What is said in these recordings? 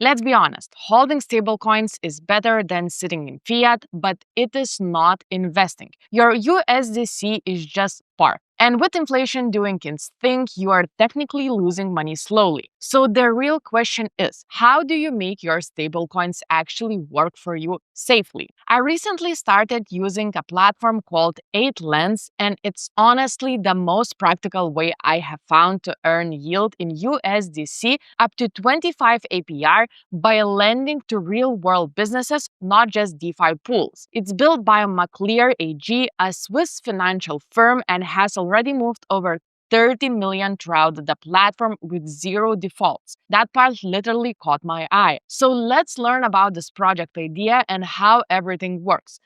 Let's be honest, holding stablecoins is better than sitting in fiat, but it is not investing. Your USDC is just par. And with inflation doing its thing, you are technically losing money slowly. So the real question is, how do you make your stablecoins actually work for you safely? I recently started using a platform called 8LENDS, and it's honestly the most practical way I have found to earn yield in USDC up to 25 APR by lending to real-world businesses, not just DeFi pools. It's built by Maclear AG, a Swiss financial firm, and has already moved over 30 million throughout the platform with zero defaults. That part literally caught my eye. So let's learn about this project idea and how everything works.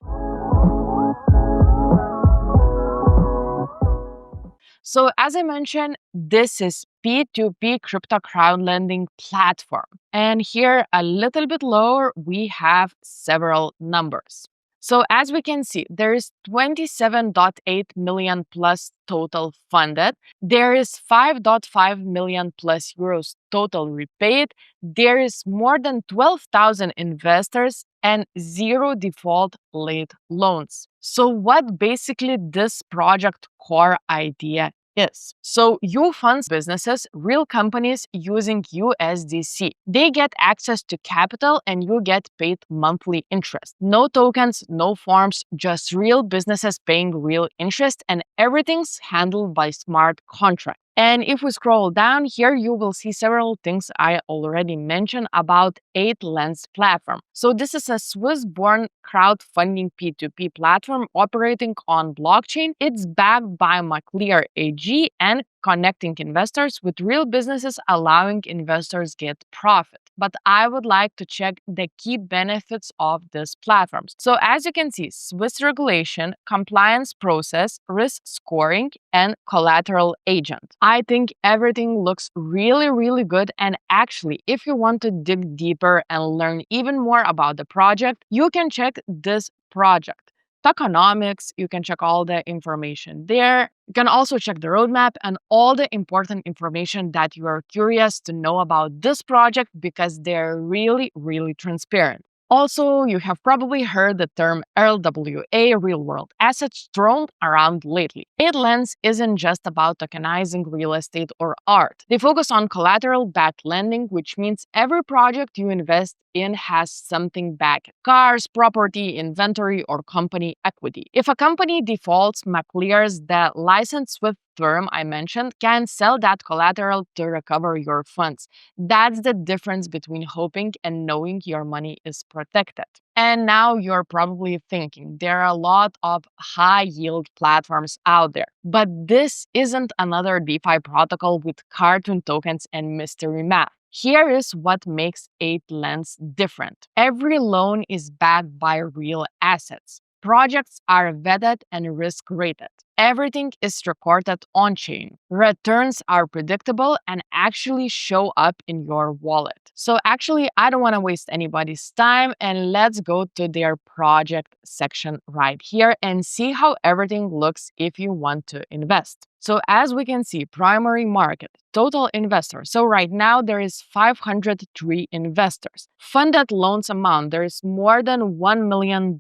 So as I mentioned, this is P2P crypto crowdlending platform. And here a little bit lower, we have several numbers. So as we can see, there is 27.8 million plus total funded. There is 5.5 million plus euros total repaid. There is more than 12,000 investors and zero default late loans. So what basically this project core idea is. So you fund businesses, real companies using USDC. They get access to capital and you get paid monthly interest. No tokens, no forms, just real businesses paying real interest, and everything's handled by smart contracts. And if we scroll down here, you will see several things I already mentioned about 8LENDS platform. So this is a Swiss-born crowdfunding P2P platform operating on blockchain. It's backed by Maclear AG and connecting investors with real businesses, allowing investors get profit. But I would like to check the key benefits of this platform. So as you can see, Swiss regulation, compliance process, risk scoring, and collateral agent. I think everything looks really good. And actually, if you want to dig deeper and learn even more about the project, you can check this project. Tokenomics, you can check all the information there. You can also check the roadmap and all the important information that you are curious to know about this project because they're really transparent. Also, you have probably heard the term RWA, real-world assets, thrown around lately. Eightlens isn't just about tokenizing real estate or art. They focus on collateral-backed lending, which means every project you invest in has something back: cars, property, inventory, or company equity. If a company defaults, Maclear's, the licensed Swift firm I mentioned, can sell that collateral to recover your funds. That's the difference between hoping and knowing your money is protected. And now you're probably thinking there are a lot of high yield platforms out there, but this isn't another DeFi protocol with cartoon tokens and mystery math. Here is what makes 8LENDS different. Every loan is backed by real assets. Projects are vetted and risk rated. Everything is recorded on-chain. Returns are predictable and actually show up in your wallet. So actually, I don't want to waste anybody's time, and let's go to their project section right here and see how everything looks if you want to invest. So as we can see, primary market, total investors. So right now there is 503 investors. Funded loans amount, there is more than $1 million,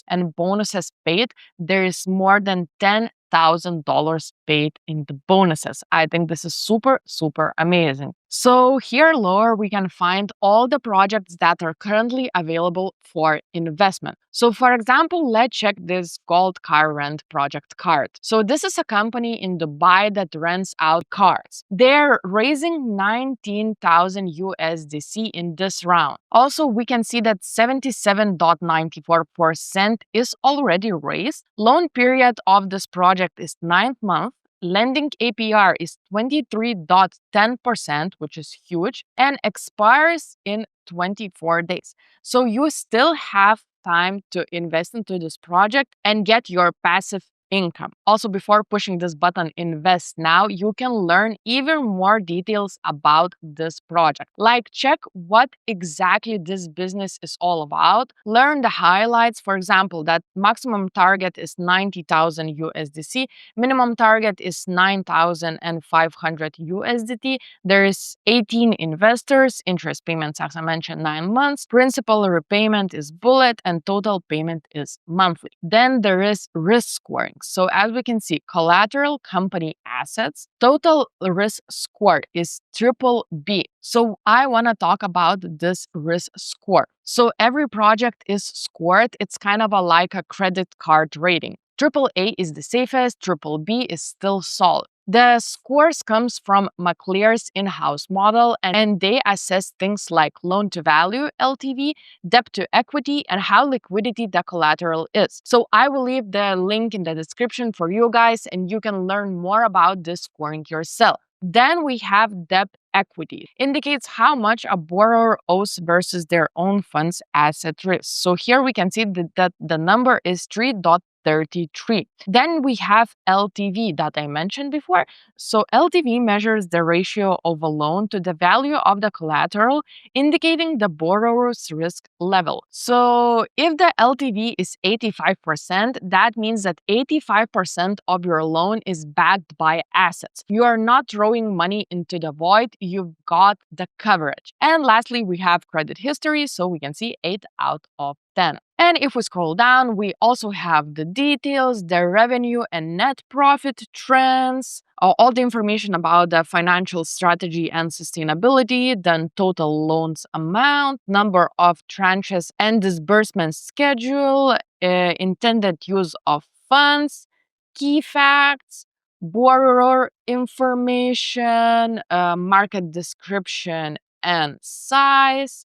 and bonuses paid, there is more than $10,000 paid in the bonuses. I think this is super amazing. So here lower, we can find all the projects that are currently available for investment. So for example, let's check this gold car rent project card. So this is a company in Dubai that rents out cars. They're raising 19,000 USDC in this round. Also, we can see that 77.94% is already raised. Loan period of this project is 9 months. Lending APR is 23.10%, which is huge, and expires in 24 days. So you still have time to invest into this project and get your passive income. Also, before pushing this button, invest now, you can learn even more details about this project. Like, check what exactly this business is all about, learn the highlights. For example, that maximum target is 90,000 USDC, minimum target is 9,500 USDT. There is 18 investors, interest payments, as I mentioned, 9 months, principal repayment is bullet, and total payment is monthly. Then there is risk scoring. So as we can see, collateral, company assets, total risk score is triple B. So I want to talk about this risk score. So every project is scored. It's kind of like a credit card rating. Triple A is the safest, triple B is still solid. The scores comes from McClear's in-house model, and they assess things like loan to value, LTV, debt to equity, and how liquidity the collateral is. So I will leave the link in the description for you guys, and you can learn more about this scoring yourself. Then we have debt equity. Indicates how much a borrower owes versus their own funds asset risk. So here we can see that the number is 3.33. Then we have LTV that I mentioned before. So LTV measures the ratio of a loan to the value of the collateral, indicating the borrower's risk level. So if the LTV is 85%, that means that 85% of your loan is backed by assets. You are not throwing money into the void, you've got the coverage. And lastly, we have credit history, so we can see 8 out of 10. And if we scroll down, we also have the details, the revenue and net profit trends, all the information about the financial strategy and sustainability, then total loans amount, number of tranches and disbursement schedule, intended use of funds, key facts, borrower information, market description and size.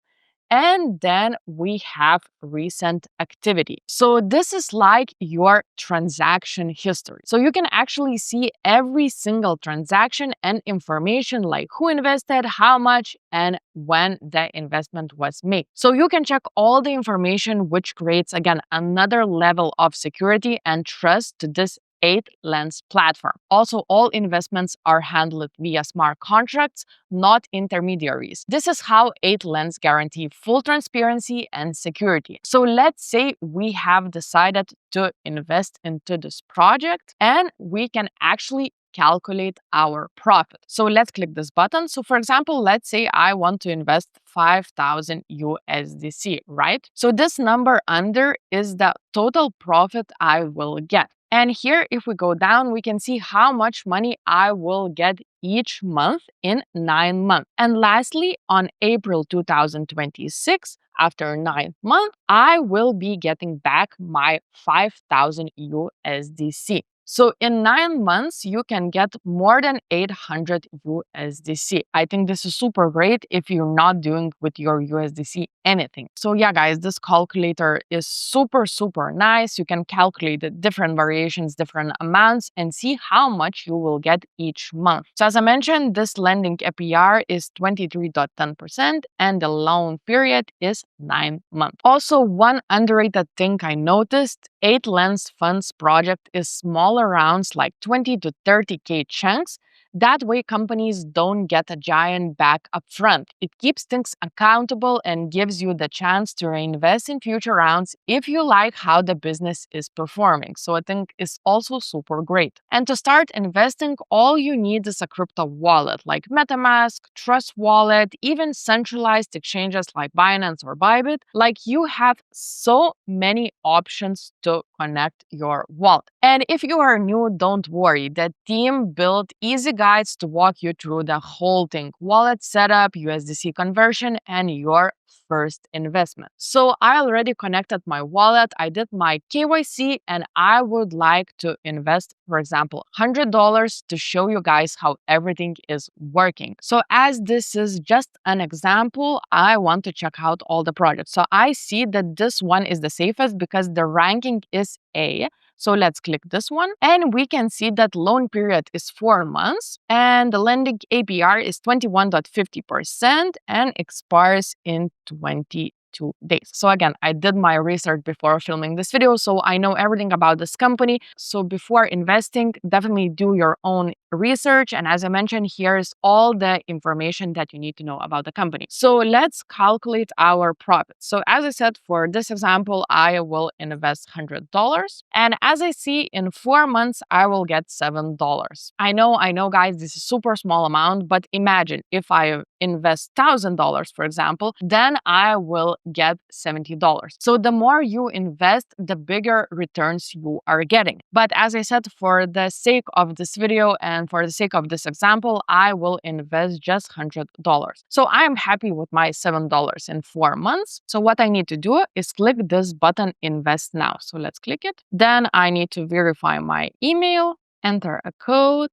And then we have recent activity. So this is like your transaction history. So you can actually see every single transaction and information like who invested, how much, and when the investment was made. So you can check all the information, which creates, again, another level of security and trust to this 8LENDS platform. Also, all investments are handled via smart contracts, not intermediaries. This is how 8LENDS guarantee full transparency and security. So let's say we have decided to invest into this project and we can actually calculate our profit. So let's click this button. So for example, let's say I want to invest 5,000 USDC, right? So this number under is the total profit I will get. And here, if we go down, we can see how much money I will get each month in 9 months. And lastly, on April 2026, after 9 months, I will be getting back my 5,000 USDC. So in 9 months, you can get more than 800 USDC. I think this is super great if you're not doing with your USDC anything. So yeah, guys, this calculator is super, super nice. You can calculate the different variations, different amounts, and see how much you will get each month. So as I mentioned, this lending APR is 23.10% and the loan period is 9 months. Also, one underrated thing I noticed, 8LENDS funds project is smaller rounds like 20 to 30K chunks. That way, companies don't get a giant back up front. It keeps things accountable and gives you the chance to reinvest in future rounds if you like how the business is performing. So I think it's also super great. And to start investing, all you need is a crypto wallet like MetaMask, Trust Wallet, even centralized exchanges like Binance or Bybit. Like, you have so many options to connect your wallet. And if you are new, don't worry. The team built easy guides to walk you through the whole thing: wallet setup, USDC conversion, and your first investment. So I already connected my wallet, I did my KYC, and I would like to invest, for example, $100 to show you guys how everything is working. So as this is just an example, I want to check out all the projects. So I see that this one is the safest because the ranking is A. So let's click this one and we can see that loan period is 4 months and the lending APR is 21.50% and expires in 20 2 days. So again, I did my research before filming this video, so I know everything about this company. So before investing, definitely do your own research. And as I mentioned, here's all the information that you need to know about the company. So let's calculate our profit. So as I said, for this example, I will invest $100. And as I see, in 4 months, I will get $7. I know, guys, this is super small amount, but imagine if I invest $1,000, for example, then I will get $70. So the more you invest, the bigger returns you are getting. But as I said, for the sake of this video and for the sake of this example, I will invest just $100. So I am happy with my $7 in 4 months. So what I need to do is click this button, invest now. So let's click it. Then I need to verify my email, enter a code,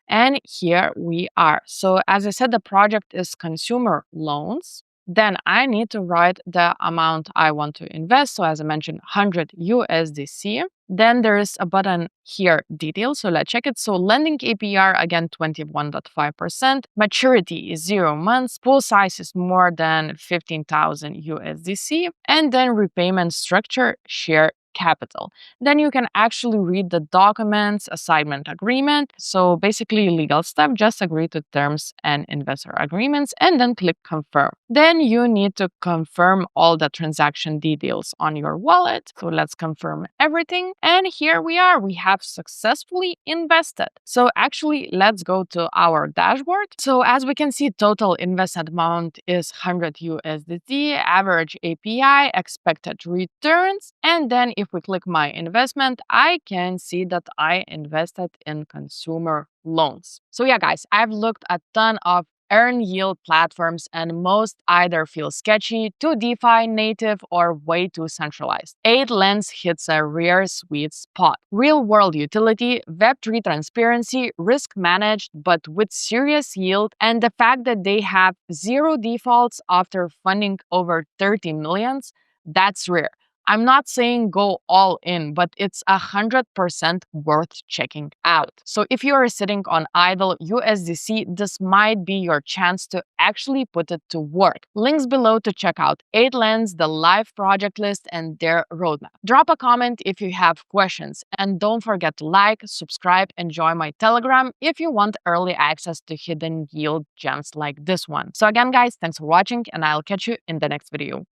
and here we are. So as I said, the project is consumer loans. Then I need to write the amount I want to invest. So as I mentioned, 100 USDC. Then there is a button here, details. So let's check it. So lending APR, again, 21.5%. Maturity is 0 months. Pool size is more than 15,000 USDC. And then repayment structure, share capital. Then you can actually read the documents, assignment agreement. So basically legal stuff, just agree to terms and investor agreements and then click confirm. Then you need to confirm all the transaction details on your wallet. So let's confirm everything. And here we are, we have successfully invested. So actually, let's go to our dashboard. So as we can see, total invested amount is 100 USDT, average API, expected returns. And then if we click my investment, I can see that I invested in consumer loans. So yeah, guys, I've looked at a ton of earn yield platforms and most either feel sketchy, too DeFi native, or way too centralized. 8LENDS hits a rare sweet spot. Real world utility, Web3 transparency, risk managed, but with serious yield, and the fact that they have 0 defaults after funding over 30 millions, that's rare. I'm not saying go all in, but it's 100% worth checking out. So if you are sitting on idle USDC, this might be your chance to actually put it to work. Links below to check out 8LENDS, the live project list, and their roadmap. Drop a comment if you have questions, and don't forget to like, subscribe, and join my Telegram if you want early access to hidden yield gems like this one. So again, guys, thanks for watching, and I'll catch you in the next video.